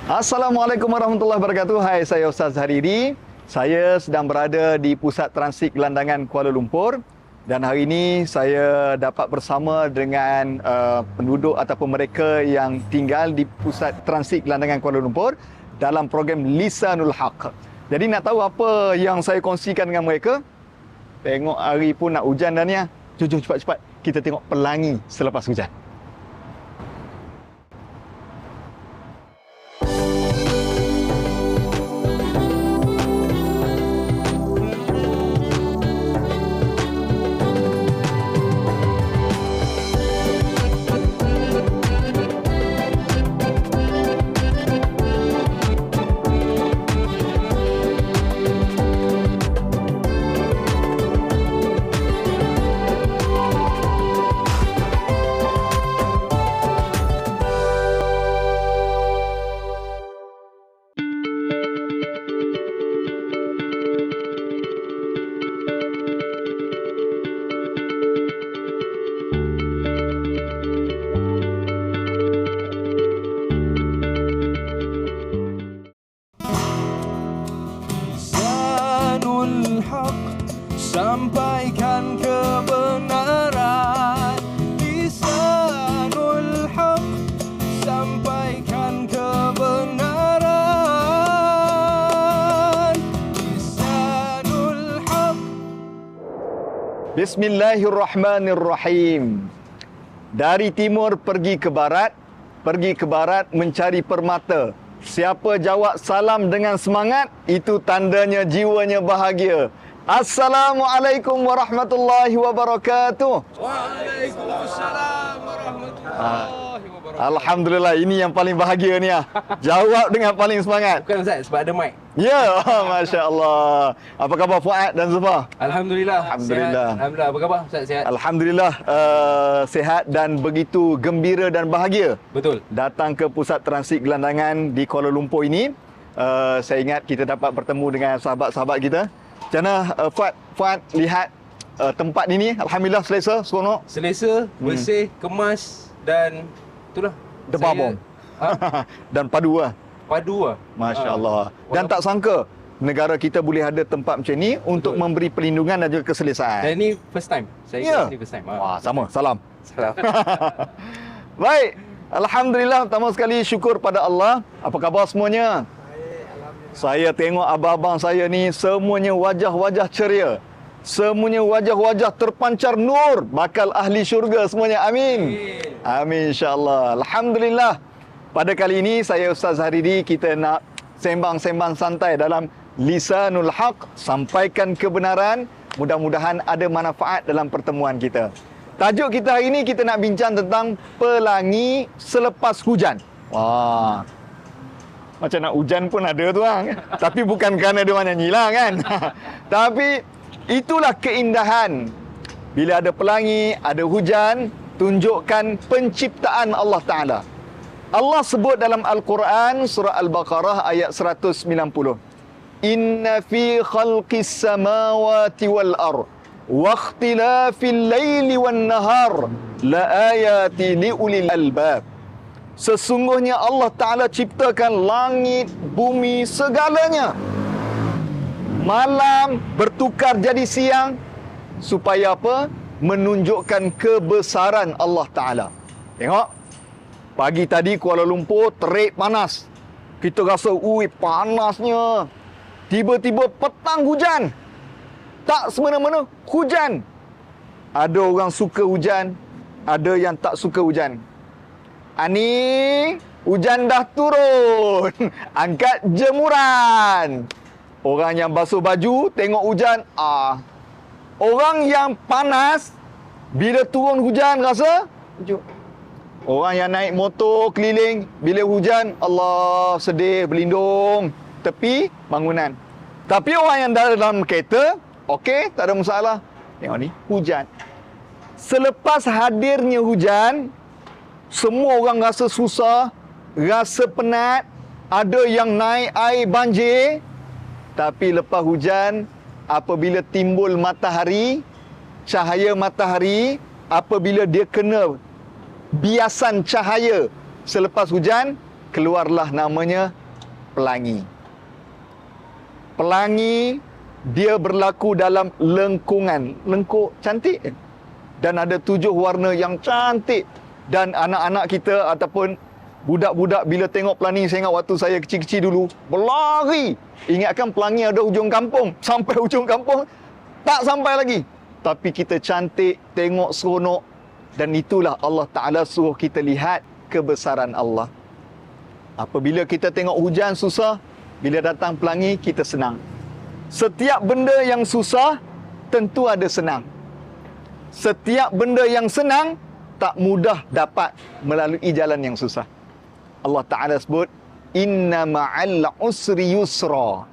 Assalamualaikum warahmatullahi wabarakatuh. Hai, saya Ustaz Hariri. Saya sedang berada di Pusat Transit Gelandangan Kuala Lumpur dan hari ini saya dapat bersama dengan penduduk ataupun mereka yang tinggal di Pusat Transit Gelandangan Kuala Lumpur dalam program Lisanul Haq. Jadi nak tahu apa yang saya kongsikan dengan mereka? Tengok hari pun nak hujan dah ni. Jom cepat-cepat kita tengok pelangi selepas hujan. Sampaikan kebenaran. Lisanul Haq, sampaikan kebenaran. Lisanul Haq. Bismillahirrahmanirrahim. Dari timur pergi ke barat mencari permata. Siapa jawab salam dengan semangat, itu tandanya jiwanya bahagia. Assalamualaikum warahmatullahi wabarakatuh. Waalaikumsalam warahmatullahi wabarakatuh. Alhamdulillah, ini yang paling bahagia ni . Jawab dengan paling semangat. Bukan Ustaz, sebab ada mic. Ya, Masya Allah. Apa khabar Fuad dan Zulfa? Alhamdulillah. Alhamdulillah. Sihat. Alhamdulillah. Apa khabar Ustaz? Sihat? Alhamdulillah, sihat dan begitu gembira dan bahagia. Betul. Datang ke Pusat Transit Gelandangan di Kuala Lumpur ini. Saya ingat kita dapat bertemu dengan sahabat-sahabat kita. Macam mana Fuad lihat tempat ini? Alhamdulillah selesa, seronok. Selesa, bersih, kemas dan itulah. Debabong. Dan padu lah. Padu lah. Masya Allah. Dan tak sangka negara kita boleh ada tempat macam ni untuk memberi perlindungan dan juga keselesaan. Dan ini first time. Saya Ya. ini first time. Wah, sama. Salam. Salam. Baik. Alhamdulillah, pertama sekali syukur pada Allah. Apa khabar semuanya? Saya tengok abang-abang saya ni semuanya wajah-wajah ceria. Semuanya wajah-wajah terpancar nur. Bakal ahli syurga semuanya. Amin. Amin insya-Allah. Alhamdulillah. Pada kali ini saya Ustaz Hariri, kita nak sembang-sembang santai dalam Lisanul Haq, sampaikan kebenaran. Mudah-mudahan ada manfaat dalam pertemuan kita. Tajuk kita hari ini kita nak bincang tentang pelangi selepas hujan. Wah. Macam nak hujan pun ada tu kan. Tapi bukan kerana dia orang nyanyi lah kan. Tapi itulah keindahan. Bila ada pelangi, ada hujan, tunjukkan penciptaan Allah Ta'ala. Allah sebut dalam Al-Quran, surah Al-Baqarah ayat 190. Inna fi khalqis samawati wal ar wa ikhtilafil laili wan nahar la ayati liulil albab. Sesungguhnya Allah Ta'ala ciptakan langit, bumi, segalanya. Malam bertukar jadi siang. Supaya apa? Menunjukkan kebesaran Allah Ta'ala. Tengok. Pagi tadi Kuala Lumpur terik panas. Kita rasa, panasnya. Tiba-tiba petang hujan. Tak semena-mena hujan. Ada orang suka hujan. Ada yang tak suka hujan. Ani, hujan dah turun. Angkat jemuran. Orang yang basuh baju, tengok hujan. Orang yang panas, bila turun hujan rasa sejuk. Orang yang naik motor keliling, bila hujan, Allah sedih, berlindung. Tepi bangunan. Tapi orang yang dalam kereta, okey, tak ada masalah. Tengok ni, hujan. Selepas hadirnya hujan, semua orang rasa susah, rasa penat, ada yang naik air banjir. Tapi lepas hujan, apabila timbul matahari, cahaya matahari, apabila dia kena biasan cahaya selepas hujan, keluarlah namanya pelangi. Pelangi dia berlaku dalam lengkungan. Lengkuk cantik. Dan ada 7 warna yang cantik. Dan anak-anak kita ataupun budak-budak bila tengok pelangi, saya ingat waktu saya kecil-kecil dulu, berlari. Ingatkan pelangi ada hujung kampung. Sampai hujung kampung, tak sampai lagi. Tapi kita cantik, tengok seronok. Dan itulah Allah Ta'ala suruh kita lihat kebesaran Allah. Apabila kita tengok hujan susah, bila datang pelangi, kita senang. Setiap benda yang susah, tentu ada senang. Setiap benda yang senang, tak mudah dapat melalui jalan yang susah. Allah Ta'ala sebut, Inna ma'al usri yusra.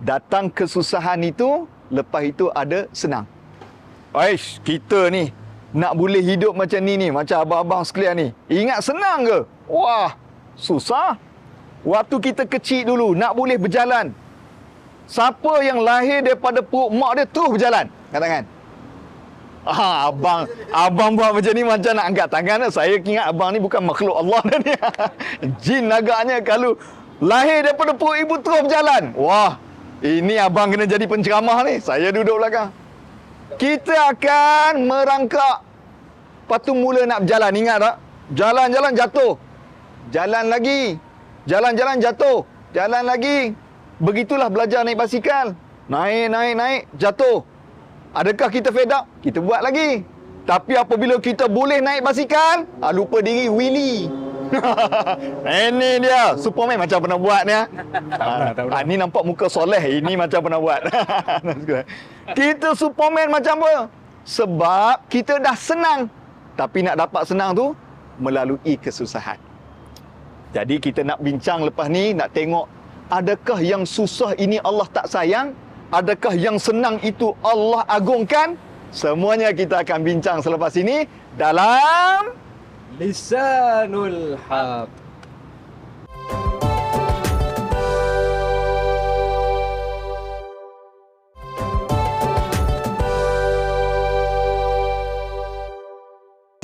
Datang kesusahan itu, lepas itu ada senang. Aish, kita ni nak boleh hidup macam ni, macam abang-abang sekalian ni. Ingat senang ke? Wah, susah. Waktu kita kecil dulu, nak boleh berjalan. Siapa yang lahir daripada perut mak dia terus berjalan? Angkat tangan. Abang buat macam ni macam nak angkat tangan. Saya ingat abang ni bukan makhluk Allah dah ni. Jin agaknya kalau lahir daripada perut ibu terus berjalan. Wah, ini abang kena jadi penceramah ni. Saya duduk belakang. Kita akan merangkak. Lepas tu mula nak berjalan. Ingat tak? Jalan-jalan jatuh. Jalan lagi. Jalan-jalan jatuh. Jalan lagi. Begitulah belajar naik basikal. Naik, jatuh. Adakah kita fed up? Kita buat lagi. Tapi apabila kita boleh naik basikal, lupa diri, wheelie. Ini dia, Superman macam pernah buat ni. Ni nampak muka soleh, ini macam pernah buat. Kita Superman macam apa? Sebab kita dah senang. Tapi nak dapat senang tu melalui kesusahan. Jadi kita nak bincang lepas ni, nak tengok adakah yang susah ini Allah tak sayang? Adakah yang senang itu Allah agungkan? Semuanya kita akan bincang selepas ini dalam Lisanul Haq.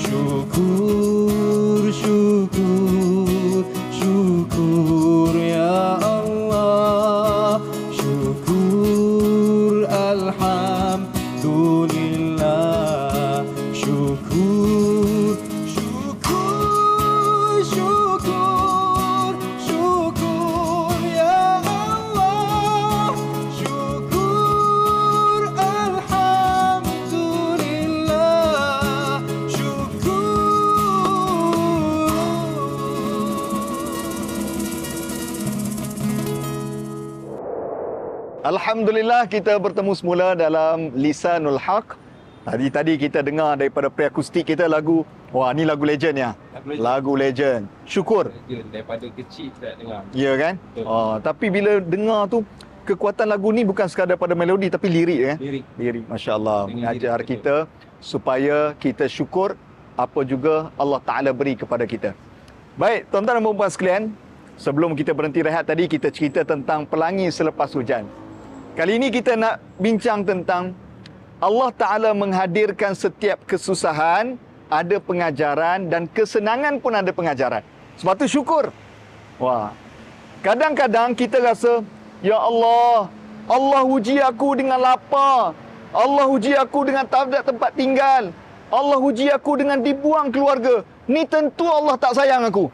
Syukur, syukur, syukur ya Allah. Syukur alhamdulillah. Syukur, syukur, syukur, syukur ya Allah. Syukur alhamdulillah. Alhamdulillah, kita bertemu semula dalam Lisanul Haq. Tadi kita dengar daripada pre-akustik kita lagu. Wah, ni lagu legend ya. Lagu legend. Syukur. Daripada kecil kita dengar. Ya kan? Tapi bila dengar tu, kekuatan lagu ni bukan sekadar pada melodi tapi lirik kan? Lirik. Masya-Allah. Mengajar kita supaya kita syukur apa juga Allah Taala beri kepada kita. Baik, tuan-tuan dan puan-puan sekalian, sebelum kita berhenti rehat tadi, kita cerita tentang pelangi selepas hujan. Kali ini kita nak bincang tentang Allah Ta'ala menghadirkan setiap kesusahan, ada pengajaran, dan kesenangan pun ada pengajaran. Sebab tu syukur. Wah, kadang-kadang kita rasa, ya Allah, Allah uji aku dengan lapar, Allah uji aku dengan tak ada tempat tinggal, Allah uji aku dengan dibuang keluarga. Ni tentu Allah tak sayang aku.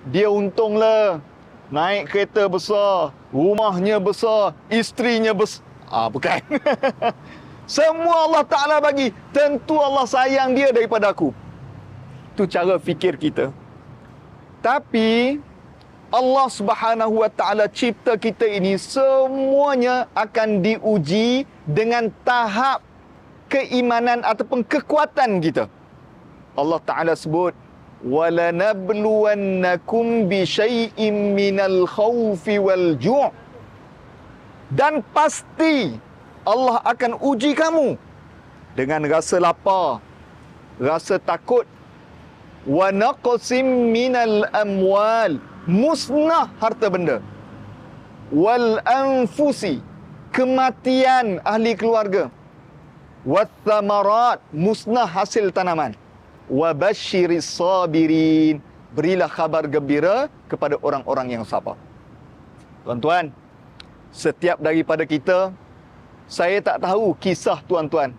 Dia untunglah naik kereta besar, rumahnya besar, isterinya besar. Bukan. Semua Allah Ta'ala bagi. Tentu Allah sayang dia daripada aku. Itu cara fikir kita. Tapi Allah Subhanahu Wa Ta'ala cipta kita ini semuanya akan diuji dengan tahap keimanan ataupun kekuatan kita. Allah Ta'ala sebut, وَلَنَبْلُوَنَّكُمْ بِشَيْءٍ مِّنَ الْخَوْفِ وَالْجُوعِ. Dan pasti Allah akan uji kamu dengan rasa lapar, rasa takut, وَنَقْسِمْ مِنَ الْأَمْوَالِ, musnah harta benda, وَالْأَنْفُسِ, kematian ahli keluarga, وَالثَّمَرَاتِ, musnah hasil tanaman, وَبَشِّرِ الصَّابِرِينَ, berilah khabar gembira kepada orang-orang yang sabar. Tuan-tuan, setiap daripada kita, saya tak tahu kisah tuan-tuan.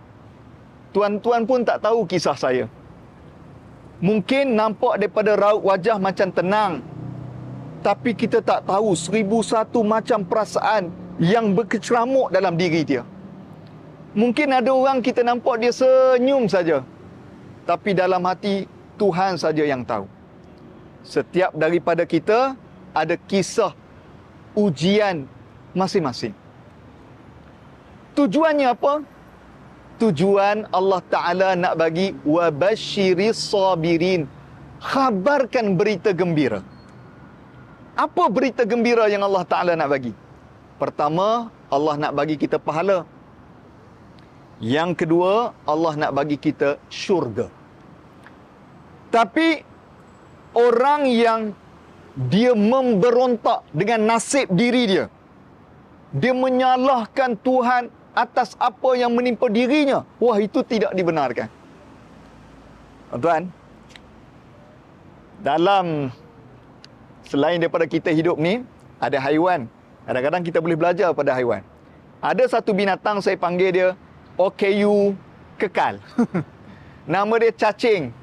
Tuan-tuan pun tak tahu kisah saya. Mungkin nampak daripada raut wajah macam tenang, tapi kita tak tahu 1001 macam perasaan yang berkeceramuk dalam diri dia. Mungkin ada orang kita nampak dia senyum saja, tapi dalam hati Tuhan saja yang tahu. Setiap daripada kita ada kisah ujian masing-masing. Tujuannya apa? Tujuan Allah Ta'ala nak bagi wabashiris sabirin. Khabarkan berita gembira. Apa berita gembira yang Allah Ta'ala nak bagi? Pertama, Allah nak bagi kita pahala. Yang kedua, Allah nak bagi kita syurga. Tapi orang yang dia memberontak dengan nasib diri dia, dia menyalahkan Tuhan atas apa yang menimpa dirinya, wah, itu tidak dibenarkan. Tuan-tuan, dalam selain daripada kita hidup ni, ada haiwan. Kadang-kadang kita boleh belajar pada haiwan. Ada satu binatang, saya panggil dia OKU kekal. Nama dia cacing.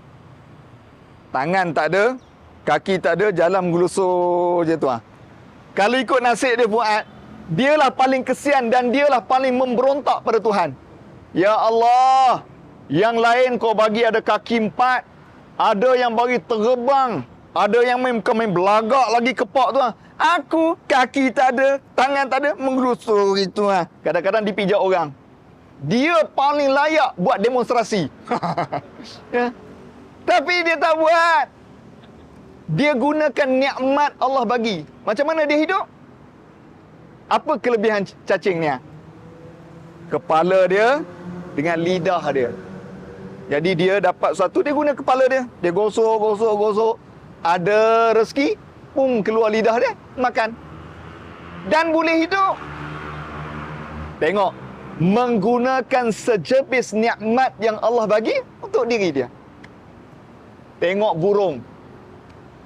Tangan tak ada, kaki tak ada, jalan gelusur je tu. Kalau ikut nasib dia buat, dialah paling kesian dan dialah paling memberontak pada Tuhan. Ya Allah, yang lain kau bagi ada kaki 4, ada yang bagi terbang, ada yang main belagak lagi kepak tu. Aku kaki tak ada, tangan tak ada, menggelusur itu. Kadang-kadang dipijak orang. Dia paling layak buat demonstrasi. Ya. Tapi dia tak buat. Dia gunakan nikmat Allah bagi. Macam mana dia hidup? Apa kelebihan cacing ni? Kepala dia dengan lidah dia. Jadi dia dapat sesuatu, dia guna kepala dia. Dia gosok. Ada rezeki, pum, keluar lidah dia, makan. Dan boleh hidup. Tengok, menggunakan sejepis nikmat yang Allah bagi untuk diri dia. Tengok burung.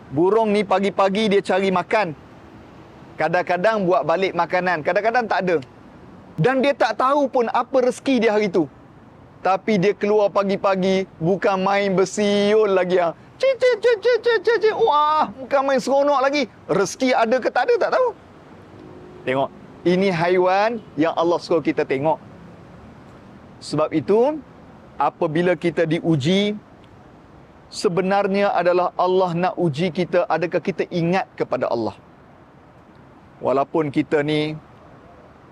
Burung ni pagi-pagi dia cari makan. Kadang-kadang buat balik makanan, kadang-kadang tak ada. Dan dia tak tahu pun apa rezeki dia hari tu. Tapi dia keluar pagi-pagi, bukan main bersiul lagi. Cik. Wah, bukan main seronok lagi. Rezeki ada ke tak ada, tak tahu. Tengok, ini haiwan yang Allah suruh kita tengok. Sebab itu, apabila kita diuji, sebenarnya adalah Allah nak uji kita, adakah kita ingat kepada Allah. Walaupun kita ni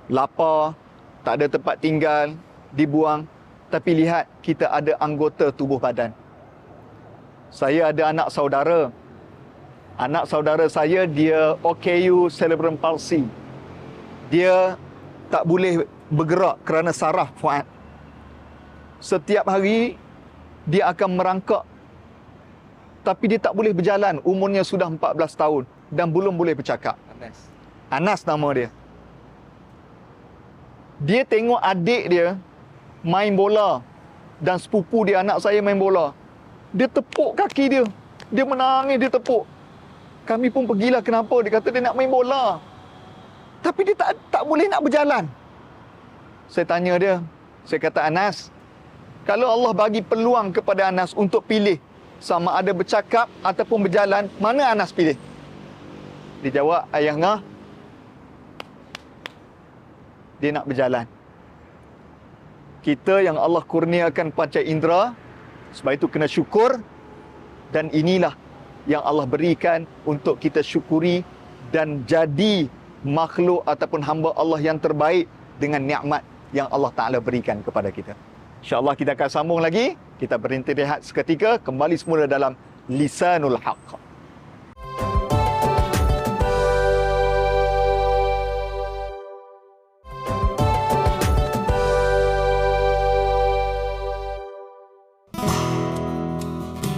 lapar, tak ada tempat tinggal, dibuang, tapi lihat, kita ada anggota tubuh badan. Saya ada anak saudara. Anak saudara saya, dia OKU cerebral palsy. Dia tak boleh bergerak kerana saraf Fuad. Setiap hari, dia akan merangkak. Tapi dia tak boleh berjalan. Umurnya sudah 14 tahun dan belum boleh bercakap. Anas nama dia. Dia tengok adik dia main bola dan sepupu dia, anak saya, main bola. Dia tepuk kaki dia. Dia menangis, dia tepuk. Kami pun pergilah, kenapa? Dia kata dia nak main bola. Tapi dia tak boleh nak berjalan. Saya tanya dia, saya kata, Anas, kalau Allah bagi peluang kepada Anas untuk pilih sama ada bercakap ataupun berjalan, mana Anas pilih? Dia jawab, ayah ngah, dia nak berjalan. Kita yang Allah kurniakan panca indera, sebab itu kena syukur. Dan inilah yang Allah berikan untuk kita syukuri dan jadi makhluk ataupun hamba Allah yang terbaik dengan nikmat yang Allah Ta'ala berikan kepada kita. InsyaAllah kita akan sambung lagi. Kita berhenti rehat seketika, kembali semula dalam Lisanul Haq.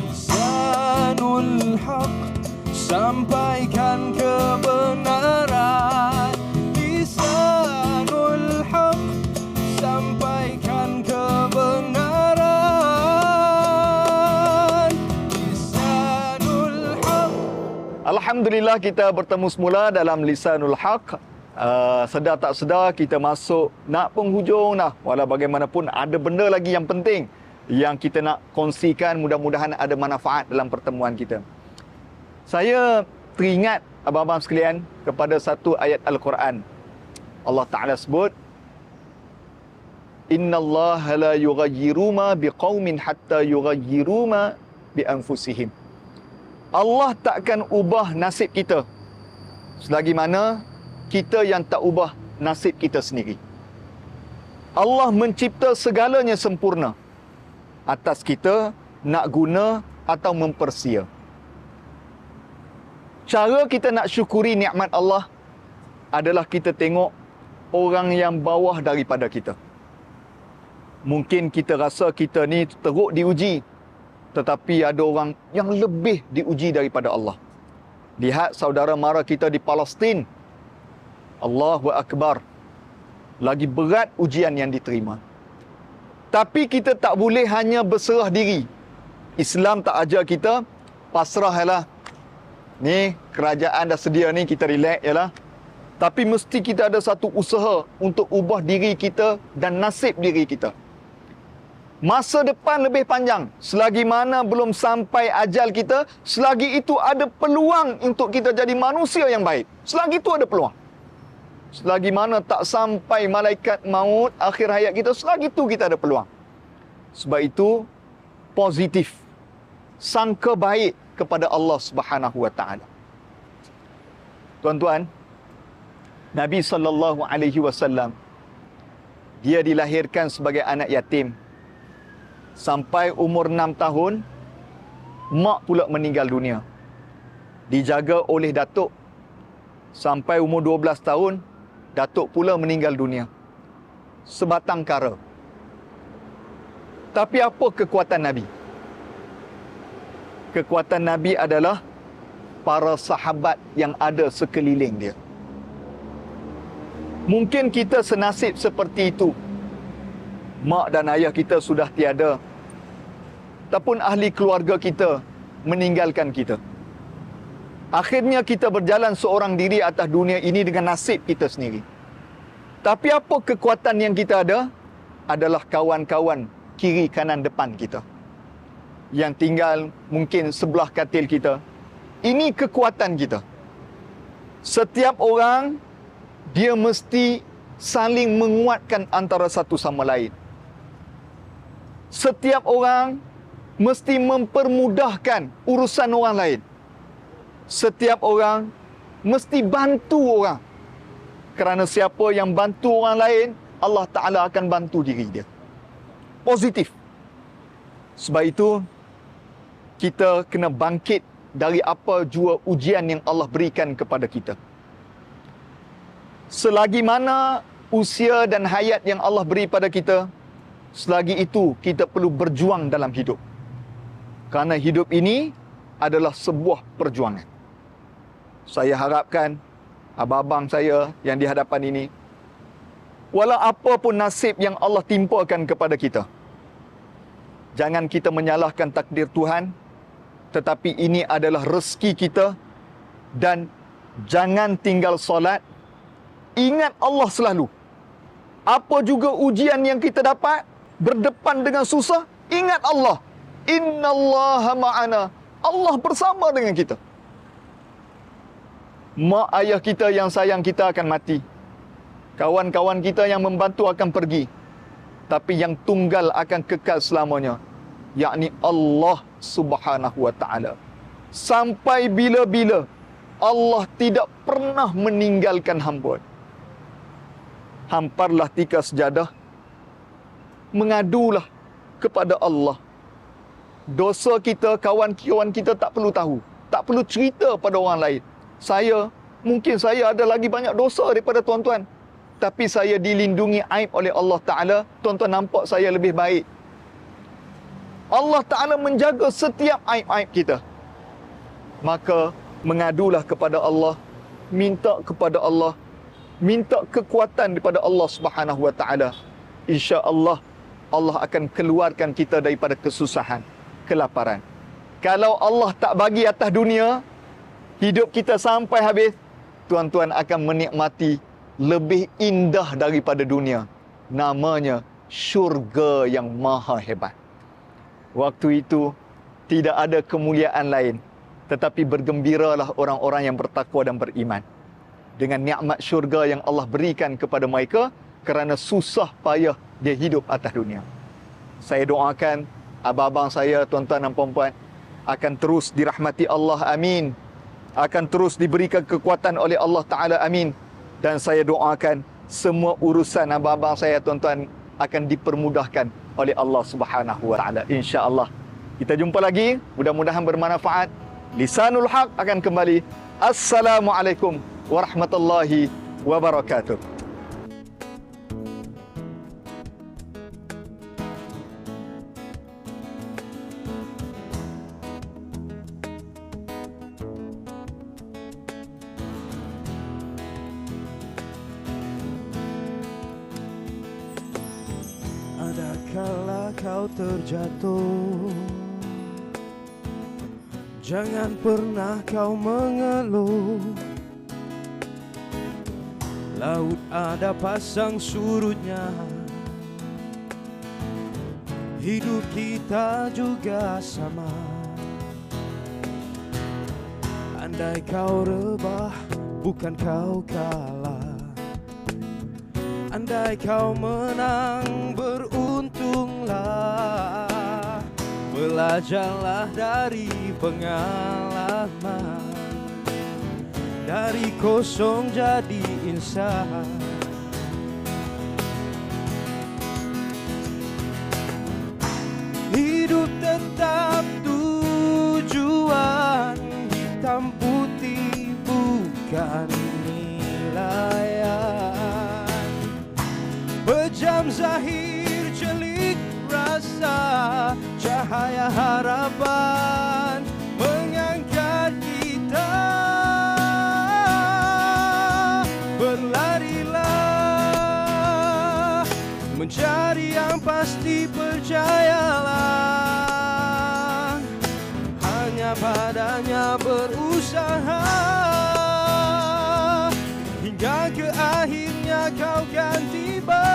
Lisanul Haq, sampaikan kebenaran. Lisanul Haq, sampaikan kebenaran. Lisanul Haq, Alhamdulillah kita bertemu semula dalam Lisanul Haq. Sedar tak sedar kita masuk nak penghujung dah. Walau bagaimanapun ada benda lagi yang penting yang kita nak kongsikan, mudah-mudahan ada manfaat dalam pertemuan kita. Saya teringat abang-abang sekalian kepada satu ayat Al-Quran. Allah Ta'ala sebut, Innallaha la yughayyiru ma biqaumin hatta yughayyiru ma bi anfusihim. Allah takkan ubah nasib kita selagi mana kita yang tak ubah nasib kita sendiri. Allah mencipta segalanya sempurna atas kita nak guna atau mempersia. Cara kita nak syukuri nikmat Allah adalah kita tengok orang yang bawah daripada kita. Mungkin kita rasa kita ni teruk diuji, tetapi ada orang yang lebih diuji daripada Allah. Lihat saudara mara kita di Palestin. Allahu Akbar. Lagi berat ujian yang diterima. Tapi kita tak boleh hanya berserah diri. Islam tak ajar kita pasrahlah. Ni kerajaan dah sedia ni, kita relax jelah. Tapi mesti kita ada satu usaha untuk ubah diri kita dan nasib diri kita. Masa depan lebih panjang. Selagi mana belum sampai ajal kita, selagi itu ada peluang untuk kita jadi manusia yang baik. Selagi itu ada peluang. Selagi mana tak sampai malaikat maut akhir hayat kita, selagi itu kita ada peluang. Sebab itu, positif. Sangka baik kepada Allah Subhanahu Wa Taala. Tuan-tuan, Nabi SAW, dia dilahirkan sebagai anak yatim. Sampai umur 6 tahun, mak pula meninggal dunia. Dijaga oleh datuk. Sampai umur 12 tahun, datuk pula meninggal dunia. Sebatang kara. Tapi apa kekuatan Nabi? Kekuatan Nabi adalah para sahabat yang ada sekeliling dia. Mungkin kita senasib seperti itu. Mak dan ayah kita sudah tiada. Ataupun ahli keluarga kita meninggalkan kita. Akhirnya kita berjalan seorang diri atas dunia ini dengan nasib kita sendiri. Tapi apa kekuatan yang kita ada? Adalah kawan-kawan kiri kanan depan kita. Yang tinggal mungkin sebelah katil kita. Ini kekuatan kita. Setiap orang, dia mesti saling menguatkan antara satu sama lain. Setiap orang mesti mempermudahkan urusan orang lain. Setiap orang mesti bantu orang. Kerana siapa yang bantu orang lain, Allah Ta'ala akan bantu diri dia. Positif. Sebab itu, kita kena bangkit dari apa jua ujian yang Allah berikan kepada kita. Selagi mana usia dan hayat yang Allah beri pada kita, selagi itu kita perlu berjuang dalam hidup. Kerana hidup ini adalah sebuah perjuangan. Saya harapkan abang-abang saya yang di hadapan ini, walau apa pun nasib yang Allah timpakan kepada kita, jangan kita menyalahkan takdir Tuhan, tetapi ini adalah rezeki kita. Dan jangan tinggal solat. Ingat Allah selalu. Apa juga ujian yang kita dapat, berdepan dengan susah, ingat Allah. Innallaha ma'ana. Allah bersama dengan kita. Mak ayah kita yang sayang kita akan mati. Kawan-kawan kita yang membantu akan pergi. Tapi yang tunggal akan kekal selamanya, yakni Allah Subhanahu Wa Ta'ala. Sampai bila-bila Allah tidak pernah meninggalkan hamba. Hamparlah tikar sejadah, mengadulah kepada Allah. Dosa kita, kawan-kawan kita tak perlu tahu, tak perlu cerita pada orang lain. Mungkin saya ada lagi banyak dosa daripada tuan-tuan, tapi saya dilindungi aib oleh Allah Ta'ala. Tuan-tuan nampak saya lebih baik. Allah Ta'ala menjaga setiap aib-aib kita. Maka mengadulah kepada Allah, minta kepada Allah, minta kekuatan daripada Allah Subhanahu Wa Ta'ala. InsyaAllah Allah akan keluarkan kita daripada kesusahan, kelaparan. Kalau Allah tak bagi atas dunia, hidup kita sampai habis, tuan-tuan akan menikmati lebih indah daripada dunia. Namanya syurga yang maha hebat. Waktu itu tidak ada kemuliaan lain, tetapi bergembiralah orang-orang yang bertakwa dan beriman dengan nikmat syurga yang Allah berikan kepada mereka kerana susah payah dia hidup atas dunia. Saya doakan abang-abang saya, tuan-tuan dan puan-puan, akan terus dirahmati Allah, amin. Akan terus diberikan kekuatan oleh Allah Ta'ala, amin. Dan saya doakan semua urusan abang-abang saya, tuan-tuan, akan dipermudahkan oleh Allah Subhanahu Wa Ta'ala, insya-Allah. Kita jumpa lagi, mudah-mudahan bermanfaat. Lisanul Haq akan kembali. Assalamualaikum warahmatullahi wabarakatuh. Ada kala kau terjatuh, jangan pernah kau mengeluh. Laut ada pasang surutnya, hidup kita juga sama. Andai kau rebah, bukan kau kalah. Andai kau menang, beruntunglah. Belajarlah dari pengalaman, dari kosong jadi insan. Hidup tetap tujuan, hitam putih bukan nilaian. Pejam zahir celik rasa, cahaya harapan mengangkat kita. Berlarilah mencari yang pasti, percayalah hanya padanya berusaha. Hingga ke akhirnya kau kan tiba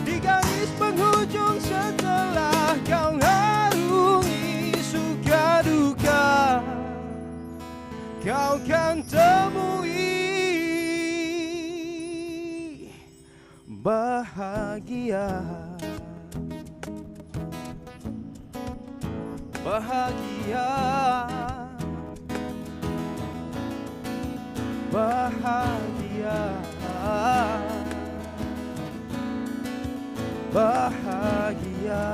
di garis penghujung. Setelah kau harungi suka duka, kau kan temui bahagia. Bahagia, bahagia, bahagia.